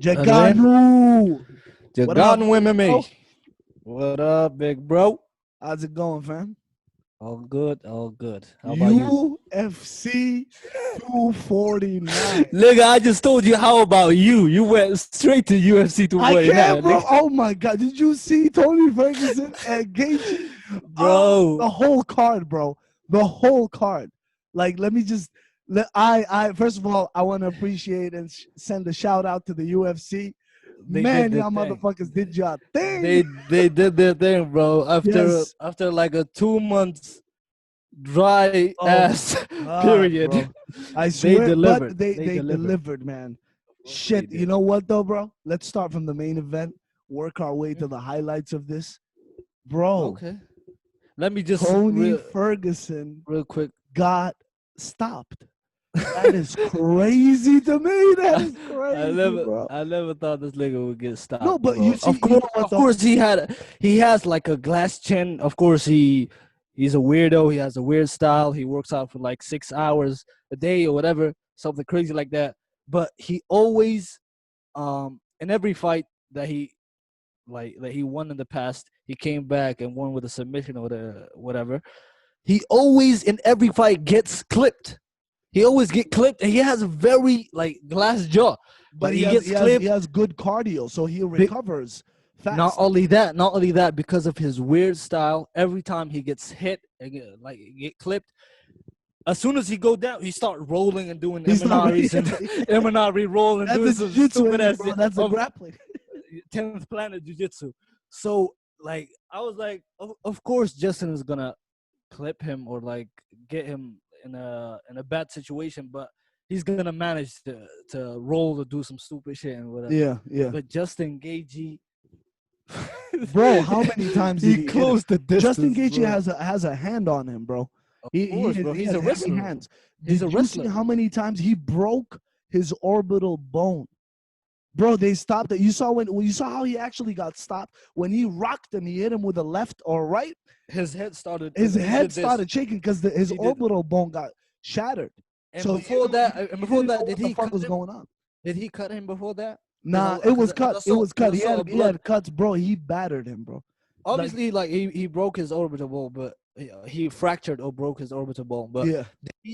JEGANU. What up, JEGANU bro? MMA. What up, big bro? How's it going, fam? All good, all good. How about you? UFC 249. Nigga, I just told you, how about you? You went straight to UFC I can't, 249, bro. nigga. Oh my God! Did you see Tony Ferguson and Gaethje? Oh, Bro. the whole card, bro. The whole card. Like, let me just. I first of all, I want to appreciate and send a shout out to the UFC. They did Man, their y'all thing. motherfuckers did y'all thing. They did their thing, bro. Yes. After like a 2 months dry Oh ass my God, period, bro. I they swear, delivered. but they delivered, man. Shit, They you did. know what though, bro? Let's start from the main event, work our way to the highlights of this. Bro, Okay. Let me just Tony Ferguson real quick. got stopped. That is crazy to me. That is crazy, bro. I never thought this nigga would get stopped. No, but bro. you see, you know what Of though? course, he has like a glass chin. Of course, he's a weirdo. He has a weird style. He works out for like 6 hours a day or whatever, something crazy like that. But he always, in every fight that he won in the past, he came back and won with a submission or whatever. He always in every fight gets clipped. He always get clipped, and he has a very like glass jaw. But Like he has good cardio, so he recovers fast. Not only that, because of his weird style, every time he gets hit and get clipped, as soon as he go down, he start rolling and doing Eminaris and Eminari rolling, That's doing the some jiu-jitsu, stupid ass. bro. That's the grappling. 10th planet jiu-jitsu. So like I was like, of course Justin is gonna clip him or like get him in a bad situation, but he's gonna manage to roll or do some stupid shit and whatever. Yeah, yeah. But Justin Gaethje, bro, how many times did he closed the distance? Justin Gaethje bro. has a hand on him, bro. Of course, bro. He He's has a wrestler. hands. He's Did a you wrestler. see how many times he broke his orbital bone? Bro, they stopped it. You saw you saw how he actually got stopped when he rocked him. He hit him with a left or right. His head started. His head started shaking because his orbital bone got shattered. And so before that, did he cut? What was him? going on? Did he cut him before that? Nah, it was cut. It was cut. He had cuts, bro. He battered him, bro. Obviously, like he broke his orbital bone, but he fractured or broke his orbital bone. But yeah,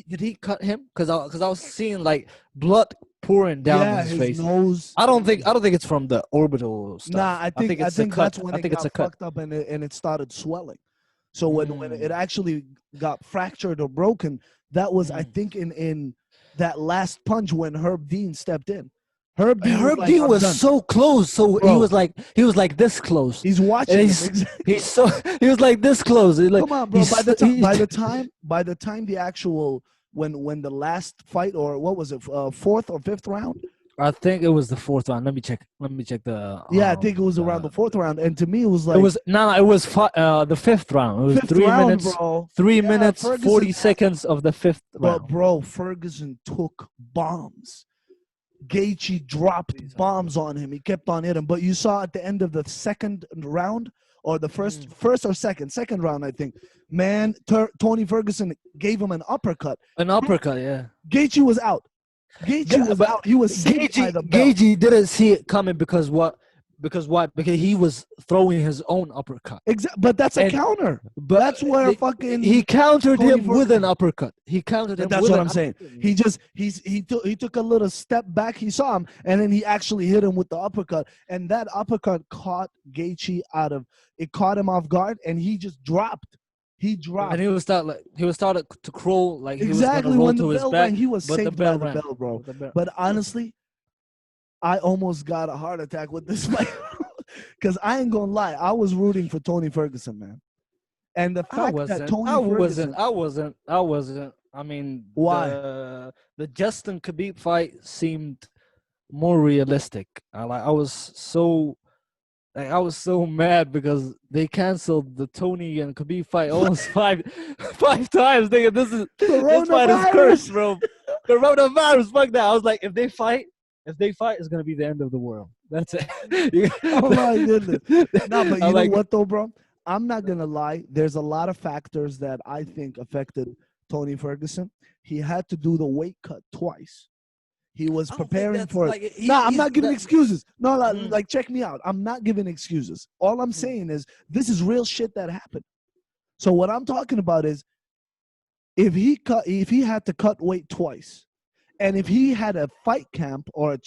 did he cut him? Because I was seeing like blood pouring down his face. Nose. I don't think it's from the orbital stuff. Nah, I think that's when it got fucked up and it started swelling. So when it actually got fractured or broken, that was I think in that last punch when Herb Dean stepped in. Herb Dean was so close. So bro, he was like this close. He's watching. He was like this close. Like, come on, bro. By the time the actual when the last fight, or what was it, fourth or fifth round? I think it was the fourth round. Let me check the. Yeah, I think it was around the fourth round, and to me it was like it was the fifth round. It was fifth 3 round, minutes, bro. 3 minutes, Ferguson, 40 seconds of the fifth round. But bro, Ferguson took bombs. Gaethje dropped bombs on him. He kept on hitting. But you saw at the end of the second round, or the first or second round, I think. Man, Tony Ferguson gave him an uppercut. An uppercut, yeah. Gaethje was out. Gaethje was out. He was saved by the belt. Gaethje didn't see it coming because what? Because he was throwing his own uppercut. Exactly, but that's a counter. But that's where he countered him with an uppercut. He countered him. That's what I'm saying. He took a little step back. He saw him, and then he actually hit him with the uppercut. And that uppercut caught Gaethje caught him off guard, and he just dropped. He dropped, and he was started to crawl like exactly he was gonna roll when the to his bell back. rang. He was saved by the bell, bro. But honestly, I almost got a heart attack with this fight because I ain't gonna lie, I was rooting for Tony Ferguson, man. And the fact that Tony Ferguson, I wasn't. I mean, why? The Justin Khabib fight seemed more realistic. I was so mad because they canceled the Tony and Khabib fight almost five times. Nigga, this fight is cursed, bro. Coronavirus, fuck that. I was like, if they fight, it's gonna be the end of the world. That's it. Oh my goodness. No, but you know what though, bro? I'm not gonna lie. There's a lot of factors that I think affected Tony Ferguson. He had to do the weight cut twice. He was I don't think preparing that's for it. like No, I'm not giving excuses. No, Mm. like check me out. I'm not giving excuses. All I'm saying is this is real shit that happened. So what I'm talking about is if he had to cut weight twice, and if he had a fight camp or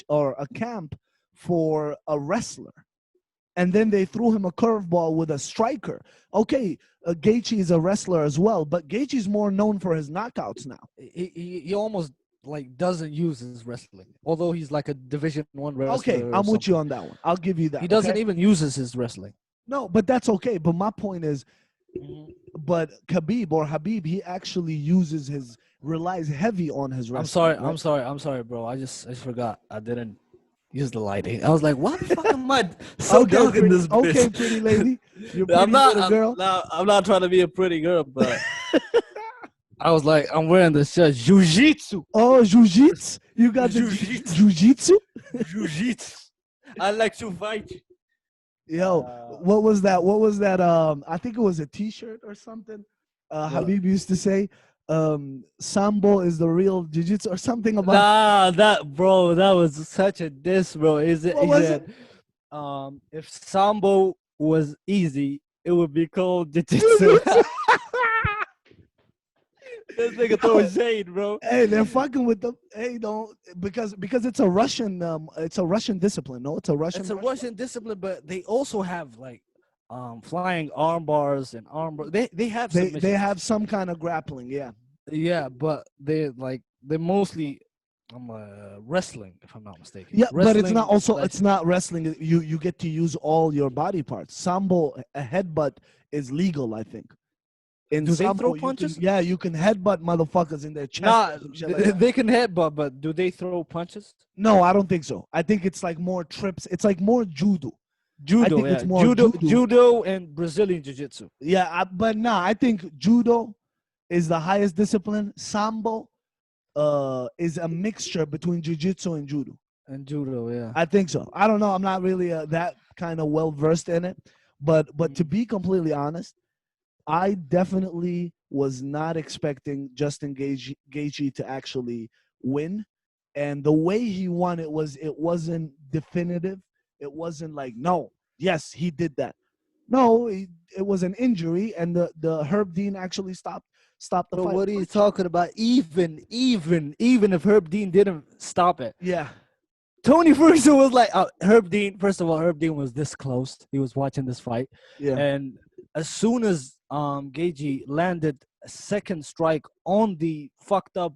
a camp for a wrestler, and then they threw him a curveball with a striker. Okay, Gaethje is a wrestler as well, but Gaethje's more known for his knockouts now. He almost like doesn't use his wrestling, although he's like a Division 1 Okay, wrestler or I'm with you something. on that one. I'll give you that. He doesn't Okay? even uses his wrestling. No, but that's okay. But my point is, Mhm. but Habib, he actually relies heavy on his I'm wrestling. sorry. Right? I'm sorry, bro. I just forgot. I didn't use the lighting. I was like, what the fuck am I so dark in this Okay, bitch? pretty lady. You're I'm pretty not. little girl. I'm not trying to be a pretty girl, but I was like, I'm wearing the shirt. Jiu-jitsu. Oh, jiu-jitsu. You got the Jiu-jitsu. jiu-jitsu? Jiu-jitsu. I like to fight. Yo, what was that? What was that? I think it was a T-shirt or something. Habib used to say, "Sambo is the real jiu-jitsu" or something about. Nah, that was such a diss, bro. What He was said, it? if Sambo was easy, it would be called jiu-jitsu. Jiu-jitsu. This nigga throwing shade, bro. Hey, they're fucking with them. Hey, don't because it's a Russian discipline. No, it's a Russian. It's a martial Russian discipline, but they also have like flying arm bars and arm bar. They have They submissions. have some kind of grappling. Yeah. Yeah, but they're mostly wrestling, if I'm not mistaken. Yeah, but it's not Wrestling also slash. it's not wrestling. You get to use all your body parts. Sambo, a headbutt is legal, I think. In Do they Sambo, throw you can punches? headbutt motherfuckers in their chest Nah, or some shit like that. they can headbutt, but do they throw punches? No, I don't think so. I think it's like more trips. It's like more judo. I Judo, think yeah, it's more judo. judo, and Brazilian jiu-jitsu. Yeah, but nah, I think judo is the highest discipline. Sambo is a mixture between jiu-jitsu and judo. And judo, yeah. I think so. I don't know. I'm not really that kind of well versed in it, but to be completely honest, I definitely was not expecting Justin Gaethje to actually win, and the way he won it wasn't definitive. It wasn't like no, yes, he did that. No, it was an injury, and the Herb Dean actually stopped the Bro, fight. what are you talking about? Even if Herb Dean didn't stop it, Yeah, Tony Ferguson was like, Herb Dean. First of all, Herb Dean was this close. He was watching this fight, yeah. and as soon as Gaethje landed a second strike on the fucked up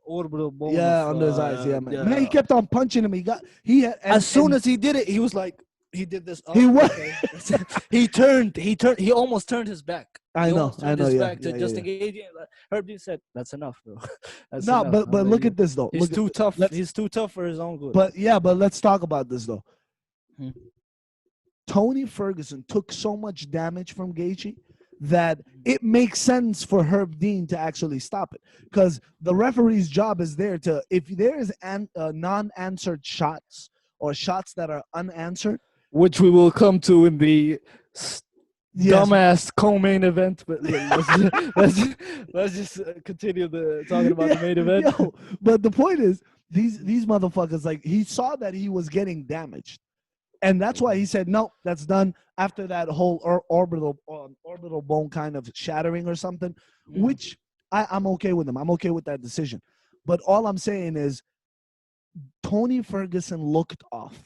orbital bone Yeah, of under his eyes. Yeah, man. Man, he kept on punching him. He had as soon as he did it, he was like, he did this. he was. Okay. He almost turned his back. I know. His Yeah, back to Justin Gaethje. Herb Dean said, "That's enough, bro. That's No, enough." but look at this though. He's too tough. Let's, He's too tough for his own good. but let's talk about this though. Hmm. Tony Ferguson took so much damage from Gaethje that it makes sense for Herb Dean to actually stop it, because the referee's job is there to, if there is non-answered shots or shots that are unanswered, Which we will come to in the yes. dumbass co-main event. But let's just continue talking about the main event. Yo, but the point is, these motherfuckers, like, he saw that he was getting damaged, and that's why he said no, that's done. After that whole orbital bone kind of shattering or something, which I'm okay with him. I'm okay with that decision. But all I'm saying is, Tony Ferguson looked off.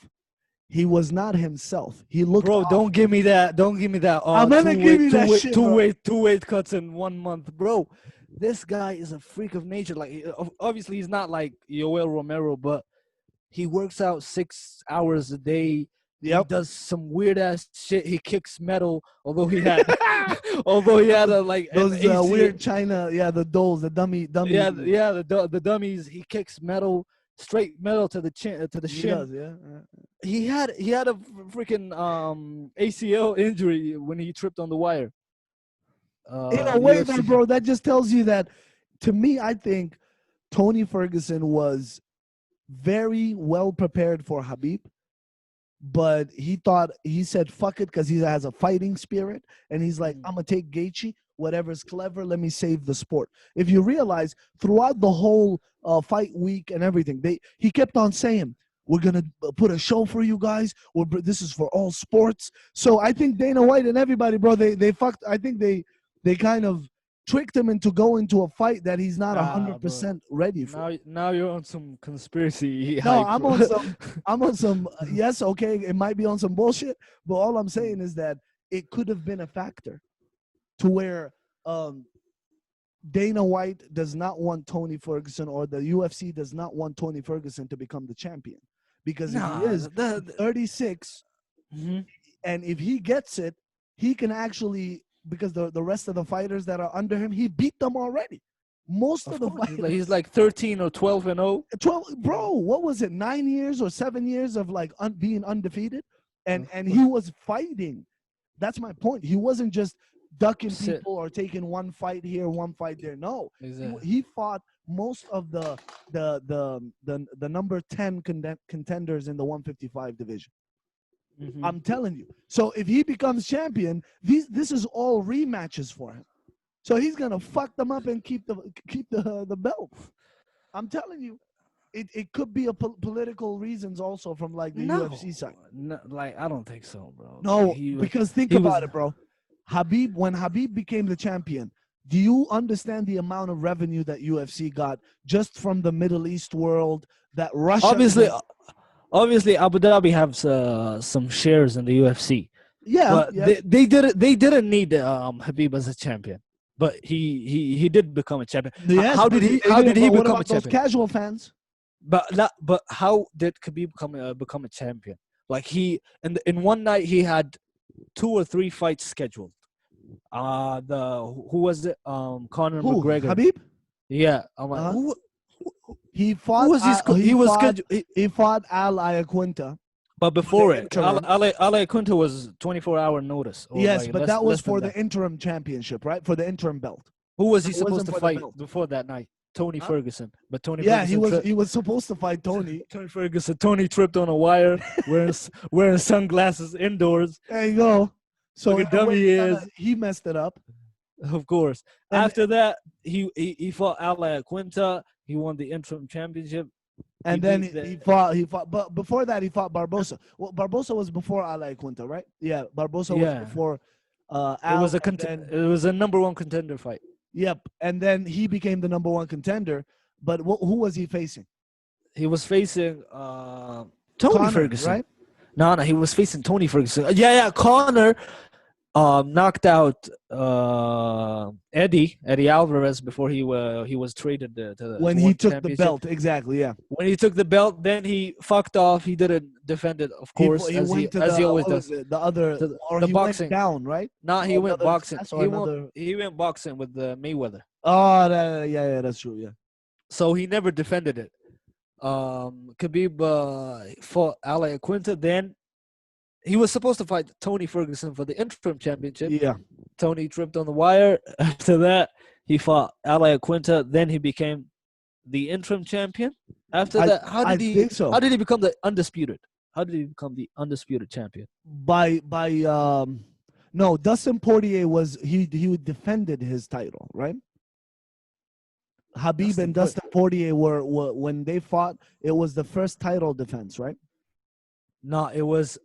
He was not himself. He looked. Bro, off. Don't give me that. Don't give me that. I'm gonna give you that shit, bro. Two weight cuts in 1 month, bro. This guy is a freak of nature. Like, obviously, he's not like Yoel Romero, but he works out 6 hours a day. Yep. He does some weird ass shit. He kicks metal, although he had a like those weird China, the dolls, the dummy. Yeah, the dummies. He kicks metal, straight metal to the chin, to the He shin. does, yeah. He had a freaking ACL injury when he tripped on the wire. In a way, UFC. bro, that just tells you that. To me, I think Tony Ferguson was very well prepared for Habib, but he said fuck it, because he has a fighting spirit, and he's like, I'm gonna take Gaethje whatever's clever. Let me save the sport. If you realize throughout the whole fight week and everything, he kept on saying, we're going to put a show for you guys. This is for all sports. So I think Dana White and everybody, bro, they fucked. I think they kind of tricked him into going to a fight that he's not 100% ready for. Now you're on some conspiracy No, hype. I'm on some, yes, okay, it might be on some bullshit, but all I'm saying is that it could have been a factor to where Dana White does not want Tony Ferguson, or the UFC does not want Tony Ferguson to become the champion. Because if he is 36, and if he gets it, he can actually, because the rest of the fighters that are under him, he beat them already. Most of the fighters. He's like 13 or 12-0. 12, bro, what was it, 9 years or 7 years of like being undefeated? And he was fighting. That's my point. He wasn't just ducking people or taking one fight here, one fight there. No, he fought most of the number 10 contenders in the 155 division. I'm telling you. So if he becomes champion, this is all rematches for him. So he's gonna fuck them up and keep the belt. I'm telling you, it could be a political reasons also from like the UFC side. No, like I don't think so, bro. No, because think about it, bro. When Habib became the champion, do you understand the amount of revenue that UFC got just from the Middle East world? That Russia, obviously, Abu Dhabi have some shares in the UFC. Yeah, but they didn't need Habib as a champion, but he did become a champion. Yes, how did he become a champion? Those casual fans. But how did Khabib become a champion? Like in one night he had 2 or 3 fights scheduled. Who was it? Conor McGregor. Habib? Yeah. I'm like, he fought. He fought Al Iaquinta. But before it, Al Iaquinta was 24-hour notice. Yes, but that was for the interim championship, right? For the interim belt. Who was he supposed to fight before that night? Tony Ferguson. But Tony. Yeah, he was supposed to fight Tony. Tony Ferguson. Tony tripped on a wire, wearing sunglasses indoors. There you go. So a dummy he messed it up. Of course. After that, he fought Al Iaquinta. He won the interim championship. And then he fought. But before that, he fought Barbosa. Well, Barbosa was before Al Iaquinta, right? Yeah, Barbosa was before. Al, it was a number 1 contender fight. Yep, and then he became the number 1 contender. But who was he facing? He was facing Tony Ferguson, right? No, he was facing Tony Ferguson. Yeah, Conor knocked out Eddie Alvarez before he was traded to when he took the belt. Exactly, yeah. When he took the belt, then he fucked off. He didn't defend it, of course, he as he always does. The boxing went down, right? No, he went boxing. He went boxing with Mayweather. Oh, yeah, that's true. Yeah. So he never defended it. Khabib fought Al Iaquinta. Then he was supposed to fight Tony Ferguson for the interim championship. Yeah. Tony tripped on the wire. After that, he fought Al Iaquinta. Then he became the interim champion. After that, how did he become the undisputed? How did he become the undisputed champion? No, Dustin Poirier was he defended his title, right? Habib and Dustin Poirier were when they fought, it was the first title defense, right? No, it was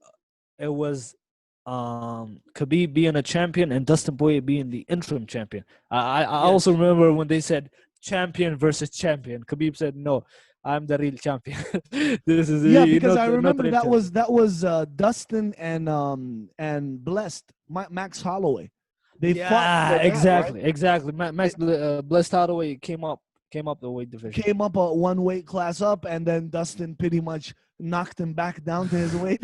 Khabib being a champion and Dustin Poirier being the interim champion. I also remember when they said champion versus champion. Khabib said, "No, I'm the real champion." This is because I remember that was Dustin and Blessed Max Holloway. They fought exactly. Max Blessed Holloway came up the weight division. Came up a 1 weight class up, and then Dustin pretty much knocked him back down to his weight,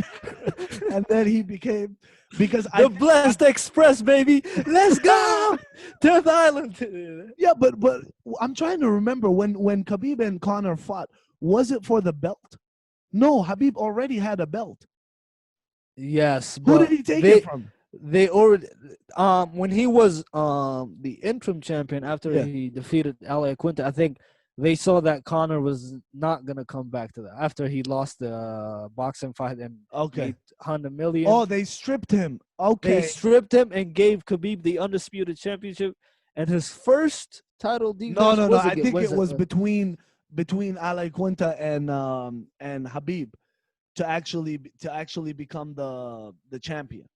and then he became the Blessed Express, baby. Let's go, 10th Island. Yeah, but I'm trying to remember when Khabib and Conor fought. Was it for the belt? No, Habib already had a belt. Yes, who did he take it from? They already when he was the interim champion after he defeated Al Iaquinta, I think they saw that Conor was not gonna come back to that after he lost the boxing fight and Okay. made 100 million. Oh, they stripped him. They Okay. stripped him and gave Khabib the undisputed championship, and his first title defense No. was I against think it was between Ali Quinta and Habib to actually become the champion.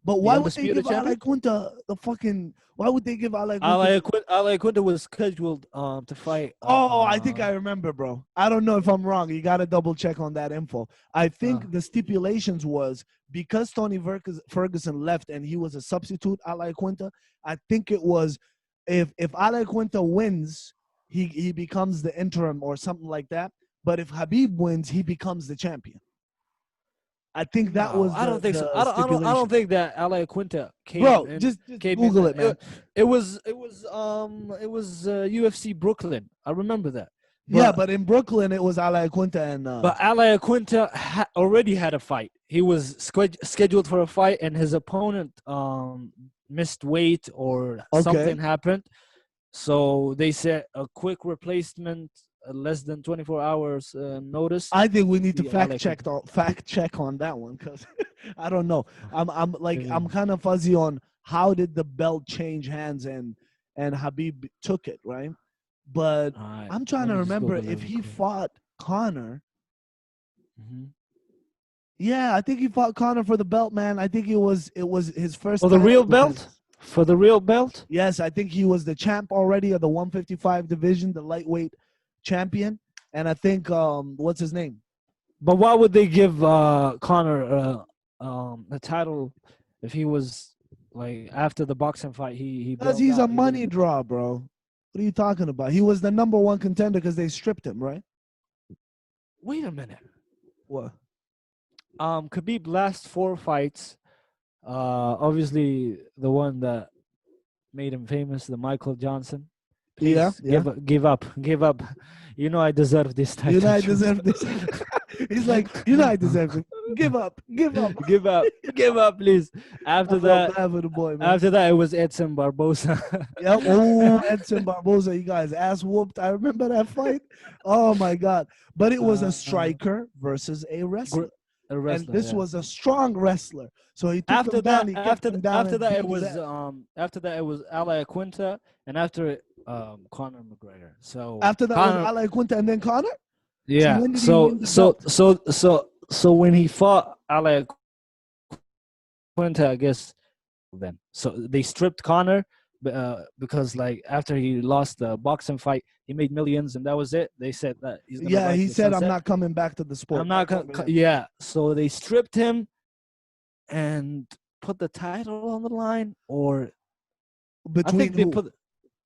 But the why would they undisputed give Ali champion. Quinta the fucking? Why would they give Ali Quinta? Ale Quinta was scheduled to fight. Oh, I think I remember, bro. I don't know if I'm wrong. You got to double check on that info. I think the stipulations was because Tony Ferguson left and he was a substitute, Ali Quinta. I think it was if Ali Quinta wins, he becomes the interim or something like that. But if Habib wins, he becomes the champion. I think that was I don't think so. the stipulation. I don't think that Ale Quinta came. Bro, in, just came Google in, it, man. It was UFC Brooklyn. I remember that. Yeah, but in Brooklyn it was Ali Quinta and. But Ale Quinta already had a fight. He was scheduled for a fight, and his opponent missed weight or something happened. So they said a quick replacement, less than 24 hours notice. I think we need to fact check on that one because I don't know. I'm kind of fuzzy on how did the belt change hands and Habib took it, right? But I'm trying to remember if he fought Conor. Yeah, I think he fought Conor for the belt, man. I think it was his first for the real defense. belt. For the real belt? Yes, I think he was the champ already of the 155 division, the lightweight champion. And I think what's his name? But why would they give Conor the title if he was like after the boxing fight he because he's a money draw, bro. What are you talking about? He was the #1 contender because they stripped him, right? Wait a minute. What? Khabib last 4 fights, obviously the one that made him famous, the Michael Johnson. Please give up. You know I deserve this title. You know I deserve this. He's like, you know I deserve it. Give up, give up, please. After that, the boy, man. After that, it was Edson Barboza. Yeah, oh, Edson Barboza, you guys ass whooped. I remember that fight. Oh my god! But it was a striker versus a wrestler. And this was a strong wrestler. So he took him down. After that, it was Ali Quinta, and after it, Conor McGregor. So after that was Ali Quinta and then Conor. Yeah. So when he fought Ali Quinta, I guess then. So they stripped Conor because like after he lost the boxing fight, he made millions and that was it. They said that he's gonna he said I'm not coming back to the sport. I'm not yeah. So they stripped him and put the title on the line, or between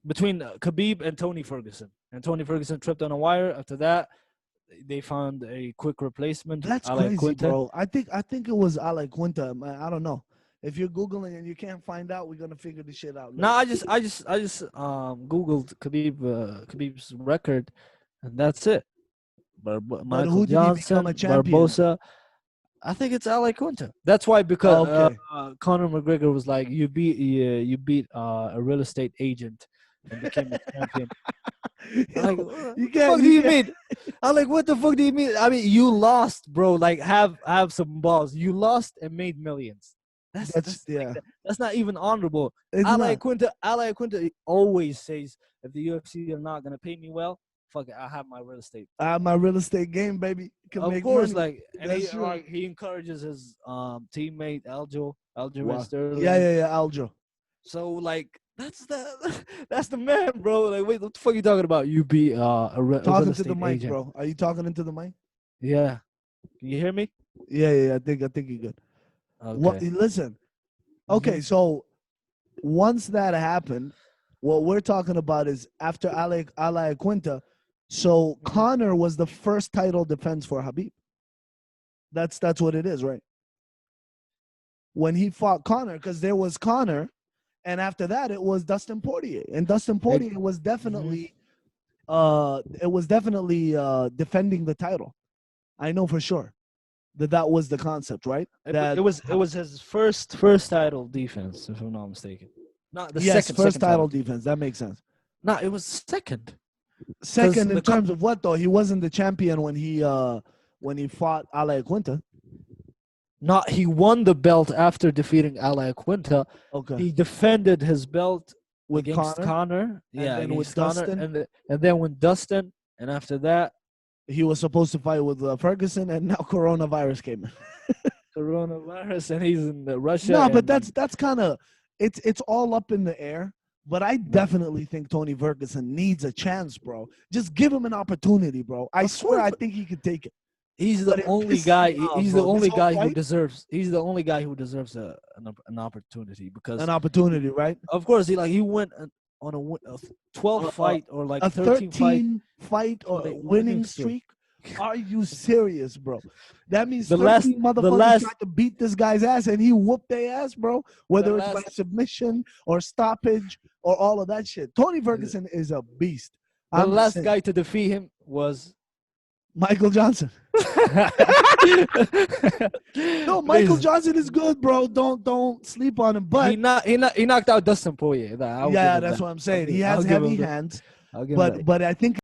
Khabib and Tony Ferguson. And Tony Ferguson tripped on a wire. After that, they found a quick replacement. That's crazy, Quinta. Bro. I think it was Ali Quinta. I don't know. If you're googling and you can't find out, we're gonna figure this shit out. No, I just googled Khabib's record, and that's it. Michael who did Johnson, he become a champion? Barboza. I think it's Ali Quinta. That's why, because Conor McGregor was like, you beat a real estate agent and became a champion. Like, what the fuck do you mean? I'm like, what the fuck do you mean? I mean, you lost, bro. Like, have some balls. You lost and made millions. That's not even honorable. Ali Quinta always says, if the UFC are not gonna pay me well, fuck it, I have my real estate. I have my real estate game, baby. Of course, money. He encourages his teammate Aljo Sterling. Yeah, Aljo. So like that's the man, bro. Like, wait, what the fuck are you talking about? You be talking to the mic, agent. Bro. Are you talking into the mic? Yeah. Can you hear me? Yeah. I think you're good. Okay. Listen. Okay, so once that happened, what we're talking about is after Ali Quinta. So Conor was the first title defense for Habib. That's what it is, right? When he fought Conor, because there was Conor, and after that it was Dustin Poirier, and Dustin Poirier was definitely, defending the title. I know for sure that was the concept, right? It was his first title defense, if I'm not mistaken. Not the second title defense. That makes sense. No, it was second. Second in terms of what though? He wasn't the champion when he fought Ale Quinta. Not he won the belt after defeating Ale Quinta. Okay. He defended his belt With against Connor. Yeah, then with against Connor, Dustin. and then with Dustin, and after that he was supposed to fight with Ferguson, and now coronavirus came in. Coronavirus, and he's in Russia. No, but that's kind of it's all up in the air. But I definitely think Tony Ferguson needs a chance, bro. Just give him an opportunity, bro. I swear, I think he could take it. He's the only guy. He's the only guy who deserves. He's the only guy who deserves an opportunity because an opportunity, right? Of course, he went on a 12 fight or like a 13 fight or winning streak. Are you serious, bro? That means the last motherfuckers tried to beat this guy's ass and he whooped their ass, bro. Whether it's by submission or stoppage or all of that shit. Tony Ferguson is a beast. The last guy to defeat him was Michael Johnson. No, Michael Johnson is good, bro. Don't sleep on him. But he knocked out Dustin Poirier. Yeah, that's what I'm saying. He has heavy hands. But I think